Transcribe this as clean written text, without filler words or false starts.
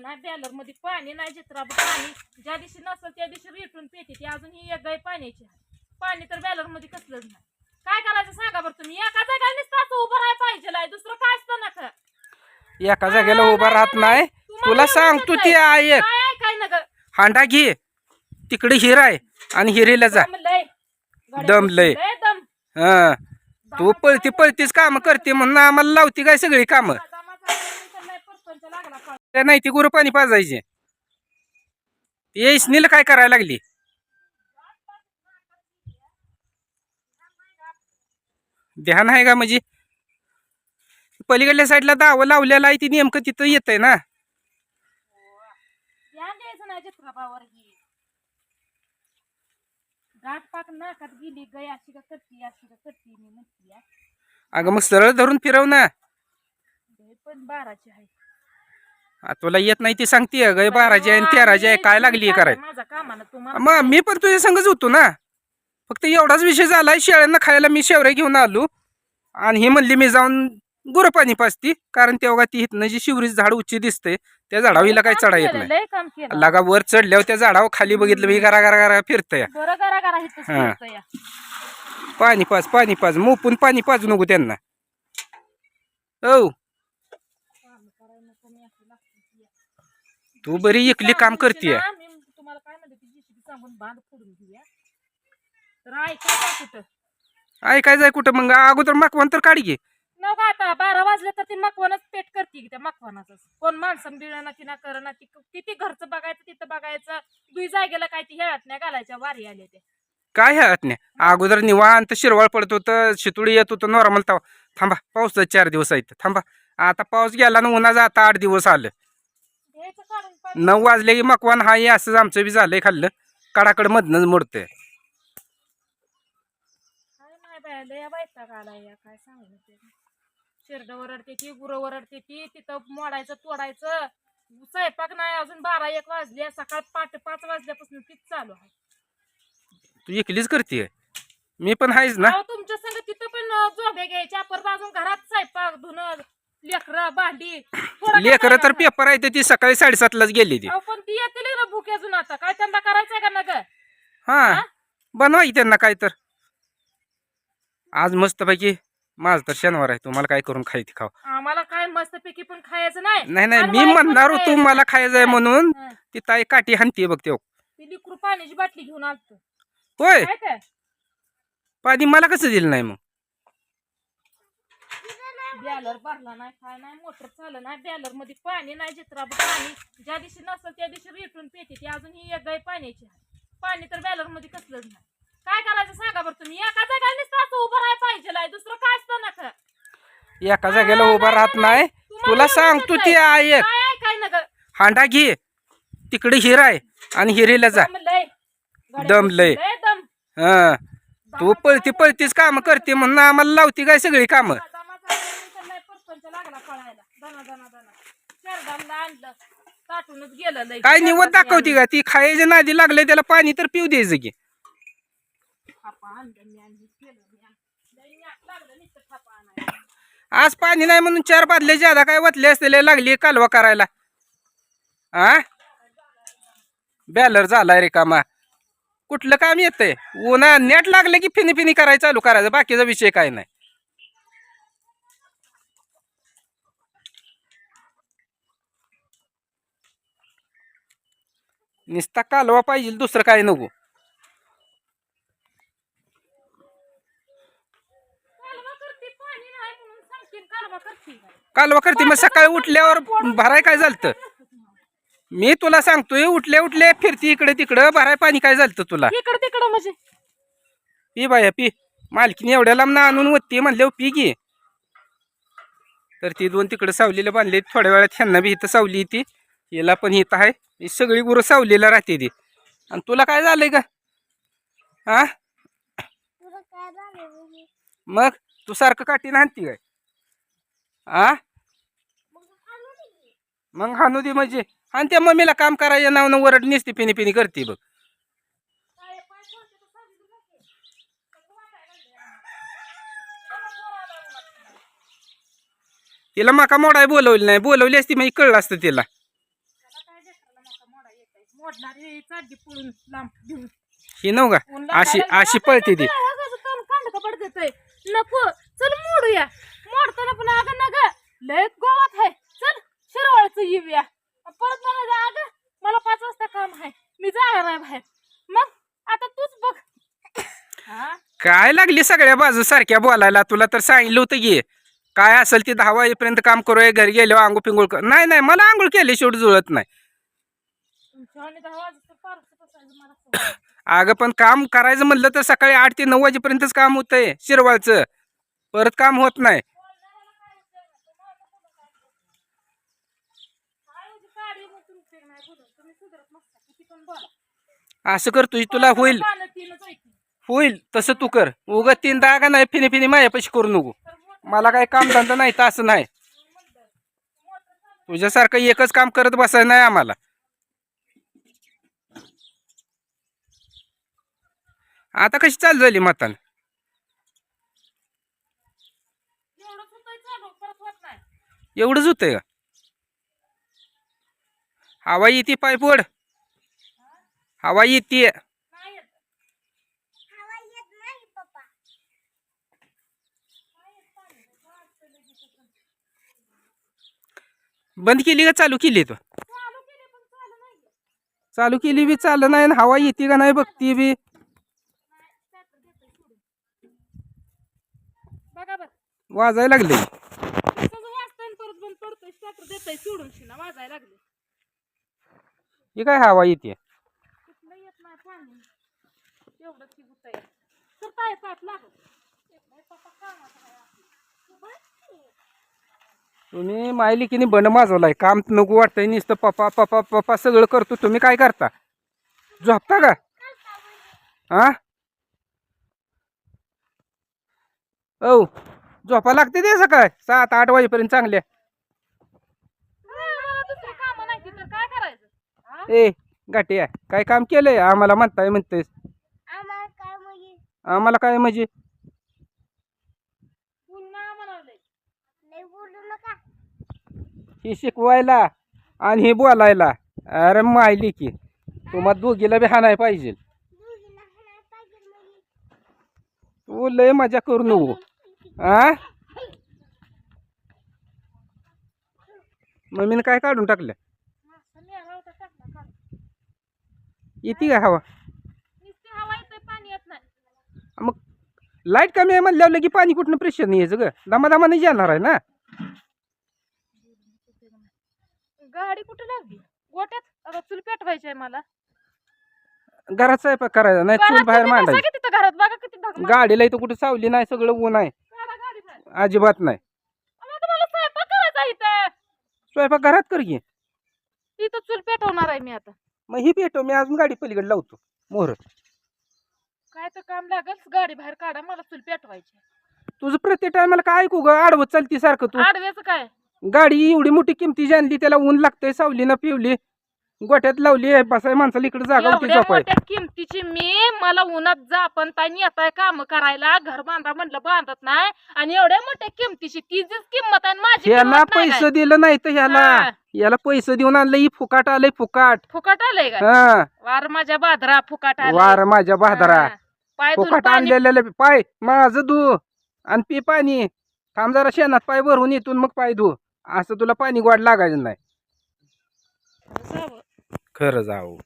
नाही बॅलर मध्ये पाणी नाही चित्राब पाणी ज्या दिवशी नसेल त्या दिवशी रेटून पेते ती अजून ही एक गाय पाण्याची आहे पाणी तर बॅलर मध्ये कसलंच नाही काय करायचं सांगा बरं तुम्ही एका जागेला नुसतं उभं राहायला पाहिजे दुसरं काय असतं ना एका जागेला उभा राहत नाही तुला सांगतो ती ऐक काय ना ग हांडा घे तिकडे हिर आहे आणि हिरीला जा दम लय दम हा तू पळती पळतीच काम करते म्हणून आम्हाला लावती काय सगळी कामं त्या नाही ती गुरु पाणी पाजायचे ये इसनीला काय करायला लागली ध्यान आहे का म्हणजे पलीकडल्या साईडला दावं लावलेला आहे ती नेमकं तिथं येत आहे ना गाठ पाक नाकात गेली गाय अशी का करती मी म्हणती अगं मग सरळ धरून फिरव ना पण 12ची आहे तुला येत नाही ती सांगते गाय 12ची आहे 13ची आहे काय लागली करायला माझ्या कामानं तुम्हाला मग मी पण तुझ्या संगच होतो ना फक्त एवढाच विषय झालाय शेळ्यांना खायला मी शेवऱ्या घेऊन आलो आणि ही म्हणली मी जाऊन गुरं पाणी पाजती कारण तेव्हा ती हितनं जी शिवरीच झाड उच्ची दिसते त्या झाडावर हिला काही चढा येत नाही लय काम केलं लगा वर चढल्यावर त्या झाडावर खाली बघितलं मी गरा गरा गरा फिरतय बरं करा इथं फिरतंय. पाणी पाज मोपून पाणी पाजू नको त्यांना औ तू बरी एकली काम करतीय मी तुम्हाला काय म्हणते जीसीबी सांगून बांध फोडून घेऊया तर ऐकायचं कुठं काय जाय कुठं मग अगोदर मकवान तर काढी घे नको आता 12 वाजले तर ती मकवानच पेट करते त्या मकवानाच कोण माणसं बिळणं ती ना करणं ती किती घरचं बघायचं तिथं बघायचं दुई जागेला काय ती हेळत नाही घालायच्या वारी आले ते काय ह्यात नाही अगोदर निवांत शिरवाळ पडत होतं शितुडी येत होतं नॉर्मल थांबा पाऊस 4 दिवस आहेत थांबा आता पाऊस गेला ना उन्हाचा आता 8 दिवस आलं 9 वाजले की मकवान हाय असंच आमचं बी झालंय खाल्लं कडाकड मधनच मोडतंय काय सांगू शेरड ओरडते ती गुरं ओरडते ती तिथं मोडायचं तोडायचं स्वयंपाक नाही अजून 12-1 वाजले सकाळ 5 वाजल्यापासून तीच चालू आहे तू एकलीच करते मी पण आहेच ना तुमच्या संग तिथं पण जोबे घ्यायचे आपण बाजून घरात स्वयंपाक धुणं लेकरं भांडी लेकरं तर पेपर आहे ती सकाळी 7:30लाच गेली ती पण ती येतील ना भूक अजून आता काय त्यांना करायचंय का ना ग हा बनवाय त्यांना काय तर आज मस्त पैकी माझ तर शनिवार आहे तुम्हाला काय करून खायची खाव आम्हाला काय मस्त पैकी पण खायचं नाही नाही मी म्हणणार तू मला खायचंय म्हणून ती ताई काठी हाणतीये बघ ते लिकरू पाण्याची बाटली घेऊन आलतो होय काय पाणी मला कसं दिलं नाही मग बॅलर भरला नाही काय नाही मोटर चाललं नाही बॅलर मध्ये पाणी नाही चित्राब पाणी ज्या दिवशी नसेल त्या दिवशी रेटून पेते ती अजून ही एक गाय पाण्याची आहे पाणी तर बॅलर मध्ये कसलंच नाही काय करायचं सांगा बरं तुम्ही एका जागेला नुसतं उभं राहायला पाहिजे दुसरं काय असतं ना एका जागेला उभा राहत नाही तुला सांगतो ती ऐक काय ना ग हांडा घे तिकडे हिर आहे आणि हिरीला जा दम लय दम हा तू पळती पळतीच काम करते म्हणून आम्हाला लावती काय सगळी कामं लागला पळायला दना आणलं ताटूनच गेलं काय निवड दाखवती का ती खायच्या नादी लागले त्याला पाणी तर पिऊ द्यायचं की आज पाणी नाही म्हणून 4 बादले ज्यादा काय वतले असलेले लागली कालवा करायला आ बॅलर झालाय रे कामा कुठलं काम येतंय उन्हा नेट लागलं की फिनी फिनी करायला चालू करायचं बाकीचा विषय काय नाही निस्ता कालवा पाहिजे दुसरं काय नको कालवा करते मग सकाळी उठल्यावर भराय काय झालतं मी तुला सांगतोय उठल्या फिरती इकडे तिकडं भराय पाणी काय झालतं तुला इकडे तिकडं म्हणजे पी बाया पी मालकीने एवढ्या लांब आणून वत्ती म्हणल्यावर पी की तर ती 2 तिकडं सावलीला बांधली थोड्या वेळात ह्यांना बी इथं सावली ती याला पण इथं आहे ही सगळी गुरं सावलीला राहते ती आणि तुला काय झालंय का हा मग तू सारखं काठीनं हाणती काय आ मग हाणू दे म्हणजे आणि त्या मम्मीला काम करायच्या नावानं वरड निसती पिणी पिणी करते बघ तिला माका मोडाय बोलवली नाही बोलवली असती म्हणजे कळलं असतं तिला मोडणारी चालली पळून लांब घेऊन ही नव का ऊन अशी लागायला अशी लागलं. पळते ती आता काय काम कांड कपड देतय नको चल मोडूया मोडताना पण अगं नग लय गोवात आहे चल शिरवाळचं येऊया परत मला अगं मला 5 वाजता काम आहे मी जाणार आहे बाहेर मग आता तूच बघ हा काय लागली सगळ्या बाजू सारख्या बोलायला तुला तर सांगितलं होतं की काय असेल ते 10 वाजेपर्यंत काम करूया घरी गेल्यावर आंघोळ पिंगोळ कर नाही नाही मला आंघोळ केली शेवट जुळत नाही तुमच्या आणि 10 वाजता फारच बसायचं मला सवय. अगं पण काम करायचं म्हणलं तर सकाळी 8 ते 9 वाजेपर्यंतच काम होतंय शिरवाळचं परत काम होत नाही काय म्हणजे काढी मग तुमचे नाही बोलत तुम्ही सुधरत नसता किती पण बोला असं कर तुझी तुला होईल पानं तीनच आहे ती. होईल तसं तू कर उगत 3 का नाही फिनी फिनी माझ्यापाशी करू नको मला काही काम धंदा नाही तर असं नाही तुझ्यासारखं एकच काम करत बसायचं नाही आम्हाला आता कशी चालू झाली म्हातान एवढंच होतंय चालू परत होत नाही एवढंच होतंय का हवा येते पाईप ओढ हवा येते नाही येत बंद केली का चालू केली तू चालू केले पण चालू नाही चालू केली बी चाललं नाही आणि हवा येते का नाही बघती बी बघा बघ वाजायला लागले तसंच वाजतंय परत बंद पडतोय स्टार्टर देतोय सोडून शिना वाजायला लागले हे काय हवा येते कुठलं येत नाही पाणी एवढंच की गुतय तर काय पाठ लागत येत नाही पप्पा कामाचा आहे आपला. तुम्ही मायलिकीने बन माजवलाय काम नको वाटतंय नुसतं पप्पा पप्पा पप्पा सगळं करतो तुम्ही काय करता झोपता का हा औ झोपा लागते ते सकाळ 7-8 वाजेपर्यंत चांगल्या दुसरी कामं नाही ती तर काय करायचं हा? ए गाठी आहे काय काम केलंय आम्हाला म्हणतेस आम्हाला काय म्हणजे पुन्हा म्हणाले लय बोलू नका ही शिकवायला आणि हे बोलायला अरे मायली की तुम्हाला दोघीला बी हाणाय पाहिजे तू लय मजा करू नको आ मम्मीने काय काढून टाकलं येते का हवा नुसती हवा येते पाणी येत नाही मग लाईट कमी आहे म्हणल्यावर लगी पाणी कुठनं प्रेशर नाही यायचं ग दमादमाने येणार आहे ना गाडी कुठे लागली गोट्यात आता चूल पेटवायची आहे मला घरात स्वयंपाक करायचा नाही चूल घरात बाहेर तुम्ही बसा मांडायची की तिथं घरात बघा किती धग मारते. गाडीला इथं कुठं सावली नाही सगळं ऊन आहे काढा गाडी बाहेर. अजिबात नाही आता तुम्हाला स्वयंपाक करायचा आहे इथं स्वयंपाक घरात कर की इथं चूल पेटवणार आहे मी आता मग ही पेटव मी अजून गाडी पलीकडे लावतो मोहर काय तर काम लागल गाडी बाहेर काढा मला चूल पेटवायची तुझं प्रत्येक टायमाला काय ऐकू ग आडवत चालती सारखं तू आडव्याचं काय गाडी एवढी मोठी किमतीची आणली त्याला ऊन लागतंय सावली ना पिवली गोट्यात लावली बसाय माणसाला इकडे जागा होती एवढ्या झोपाय मोठ्या किमतीची मी मला उन्हात जा पण ताई येताय काम करायला घर बांधा म्हणलं बांधत नाही आणि एवढ्या मोठ्या किमतीची तिचीच किंमत आहे माझी ह्याला किंमत नाही पैसे काय. दिलं नाही तर ह्याला हा. याला पैसे देऊन आणलं ही फुकाट आलंय फुकाट फुकट आलंय का हा वार माझ्या बादरा फुकट आलंय. वार माझ्या बहादरा हा. पाय धुवून फुकाट पाणी- आणलेलं पाय माझं धू आणि पी पाणी थांब जरा शेणात पाय भरून इथून मग पाय धू असं तुला पाणी गोड लागायचं नाही जावं. खरं जाऊ